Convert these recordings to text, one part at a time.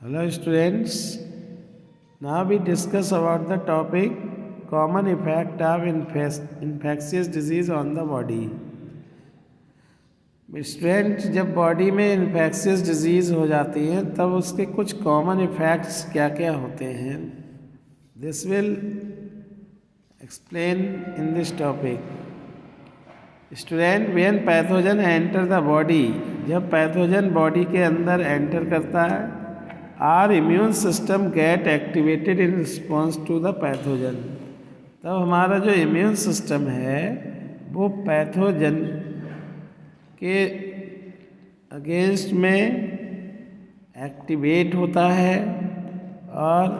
Hello students, now we discuss about the topic common effect of infectious disease on the body. Student जब body में infectious disease हो जाती है तब उसके कुछ कॉमन इफ़ेक्ट्स क्या क्या होते हैं, this will explain in this topic. Student, when pathogen enter the body, जब पैथोजन बॉडी के अंदर एंटर करता है, our immune system get activated in response to the pathogen. तब हमारा जो इम्यून सिस्टम है वो पैथोजन के अगेंस्ट में एक्टिवेट होता है और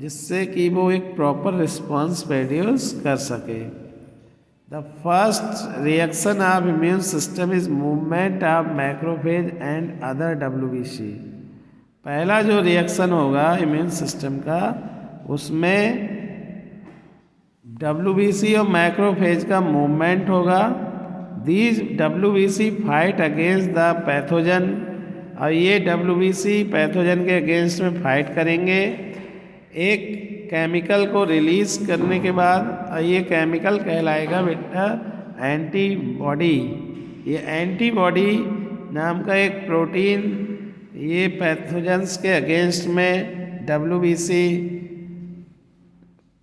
जिससे कि वो एक प्रॉपर रिस्पॉन्स प्रोड्यूस कर सके. The first reaction of immune system is movement of macrophage and other WBC. पहला जो रिएक्शन होगा इम्यून सिस्टम का, उसमें डब्ल्यूबीसी और मैक्रोफेज का मूवमेंट होगा. These WBC fight against the pathogen, और ये डब्ल्यूबीसी पैथोजन के अगेंस्ट में फाइट करेंगे एक केमिकल को रिलीज करने के बाद, और ये केमिकल कहलाएगा बेटा एंटीबॉडी. ये एंटीबॉडी नाम का एक प्रोटीन ये पैथोजेंस के अगेंस्ट में डब्ल्यूबीसी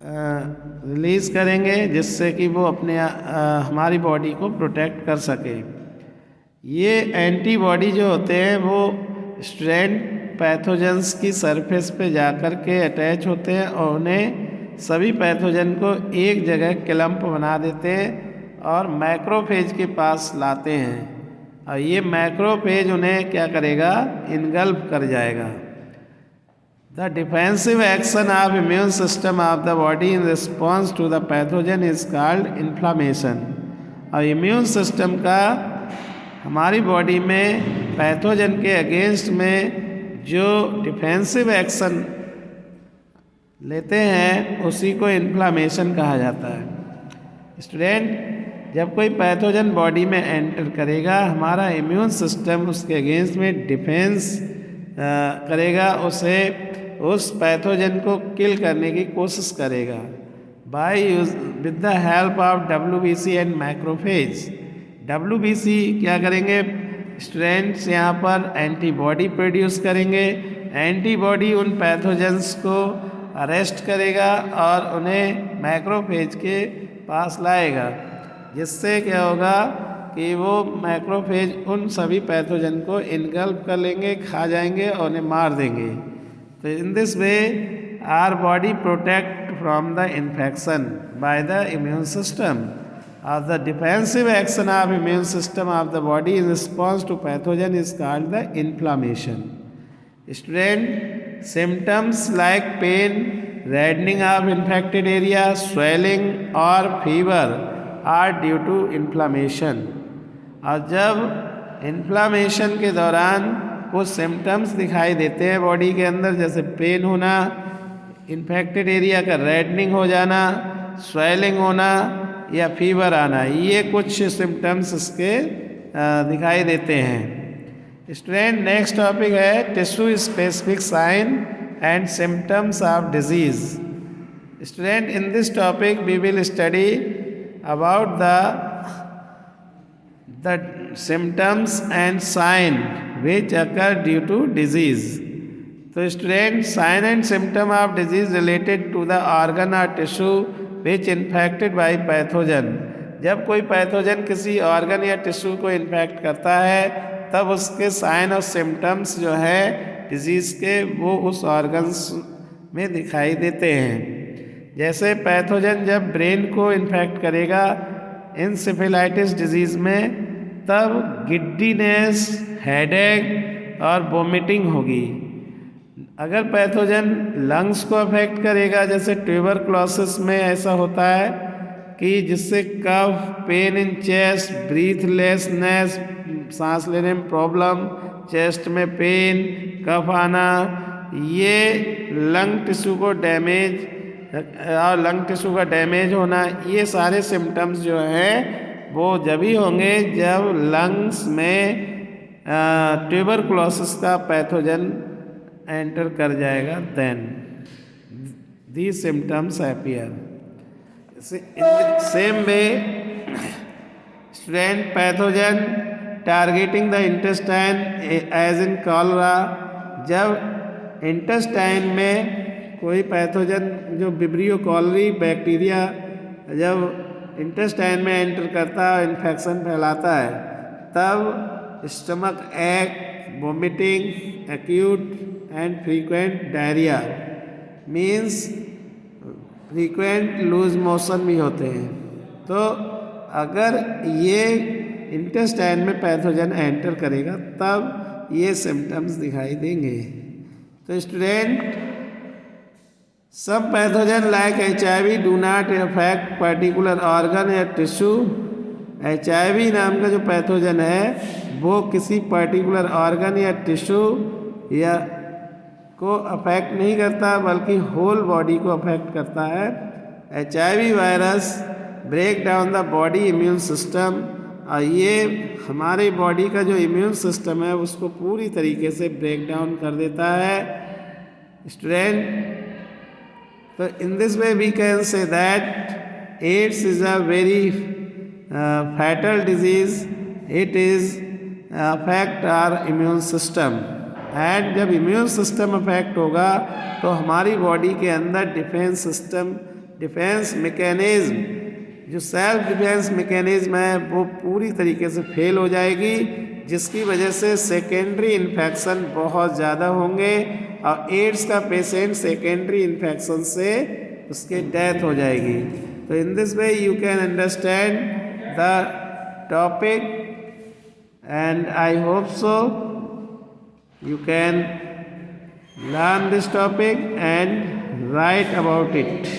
रिलीज़ करेंगे जिससे कि वो अपने हमारी बॉडी को प्रोटेक्ट कर सके. ये एंटीबॉडी जो होते हैं वो स्ट्रेंड पैथोजेंस की सरफेस पे जाकर के अटैच होते हैं और उन्हें सभी पैथोजन को एक जगह क्लम्प बना देते हैं और मैक्रोफेज के पास लाते हैं, और ये मैक्रोफेज उन्हें क्या करेगा, इनगल्फ कर जाएगा. The defensive action of immune system of the body in response to the pathogen is called inflammation. और इम्यून सिस्टम का हमारी बॉडी में पैथोजन के अगेंस्ट में जो डिफेंसिव एक्शन लेते हैं उसी को इन्फ्लामेशन कहा जाता है. स्टूडेंट, जब कोई पैथोजन बॉडी में एंटर करेगा, हमारा इम्यून सिस्टम उसके अगेंस्ट में डिफेंस करेगा, उसे उस पैथोजन को किल करने की कोशिश करेगा by with the help of WBC and macrophage. WBC क्या करेंगे स्टूडेंट्स, यहाँ पर एंटीबॉडी प्रोड्यूस करेंगे. एंटीबॉडी उन पैथोजेंस को अरेस्ट करेगा और उन्हें मैक्रोफेज के पास लाएगा, जिससे क्या होगा कि वो मैक्रोफेज उन सभी पैथोजन को इनगल्फ कर लेंगे, खा जाएंगे और उन्हें मार देंगे. तो in this way our body protect from the infection by the immune system. Of the defensive action of immune system of the body in response to pathogen is called the inflammation. Student, symptoms like pain, reddening of infected area, swelling or fever are due to inflammation. और जब inflammation के दौरान कुछ symptoms दिखाई देते हैं body के अंदर, जैसे पेन होना, इन्फेक्टेड एरिया का रेडनिंग हो जाना, स्वेलिंग होना या फीवर आना, ये कुछ सिम्टम्स इसके दिखाई देते हैं. स्टूडेंट, नेक्स्ट टॉपिक है tissue specific sign and symptoms of disease. Student, in this topic we will study about the symptoms and sign which occur due to disease. तो student, sign and symptom of disease related to the organ और tissue which infected by pathogen. जब कोई pathogen किसी organ या tissue को infect करता है तब उसके साइन और सिम्टम्स जो है डिजीज़ के वो उस ऑर्गन्स में दिखाई देते हैं. जैसे पैथोजन जब ब्रेन को इन्फेक्ट करेगा इंसेफेलाइटिस डिजीज़ में, तब गिड्डीनेस, हेडेक और वोमिटिंग होगी. अगर पैथोजन लंग्स को अफेक्ट करेगा, जैसे ट्यूबरक्लोसिस में ऐसा होता है कि जिससे कफ, पेन इन चेस्ट, ब्रीथलेसनेस, सांस लेने में प्रॉब्लम, चेस्ट में पेन, कफ आना, ये लंग टिश्यू को डैमेज और लंग टिश्यू का डैमेज होना, ये सारे सिम्टम्स जो हैं वो जब ही होंगे जब लंग्स में ट्यूबरक्लोसिस का पैथोजन एंटर कर जाएगा, then these symptoms appear. In the same way, strain pathogen targeting the intestine as in cholera. जब इंटेस्टाइन में कोई पैथोजन जो विब्रियो कॉलरी बैक्टीरिया जब इंटेस्टाइन में एंटर करता है, इन्फेक्शन फैलाता है, तब stomach ache, vomiting, acute and frequent diarrhoea means frequent loose motion भी होते हैं। तो अगर ये इंटेस्टाइन में पैथोजन एंटर करेगा तब ये सिम्टम्स दिखाई देंगे। तो स्टूडेंट, सब pathogen like HIV do not affect particular organ या टिश्यू। HIV नाम का जो पैथोजन है वो किसी पर्टिकुलर ऑर्गन या टिश्यू या को अफेक्ट नहीं करता बल्कि होल बॉडी को अफेक्ट करता है। HIV virus break down the body immune system, और ये हमारे बॉडी का जो इम्यून सिस्टम है उसको पूरी तरीके से ब्रेक डाउन कर देता है। स्टूडेंट, तो in this way we can say that AIDS is a very fatal disease, it is affect our immune system. And जब इम्यून सिस्टम अफेक्ट होगा तो हमारी बॉडी के अंदर डिफेंस सिस्टम, डिफेंस मैकेनिज्म, जो सेल्फ डिफेंस मैकेनिज्म है वो पूरी तरीके से फेल हो जाएगी, जिसकी वजह से सेकेंडरी इन्फेक्शन बहुत ज़्यादा होंगे और एड्स का पेशेंट सेकेंडरी इन्फेक्शन से उसके डेथ हो जाएगी। तो in this way you can understand the topic and I hope so you can learn this topic and write about it.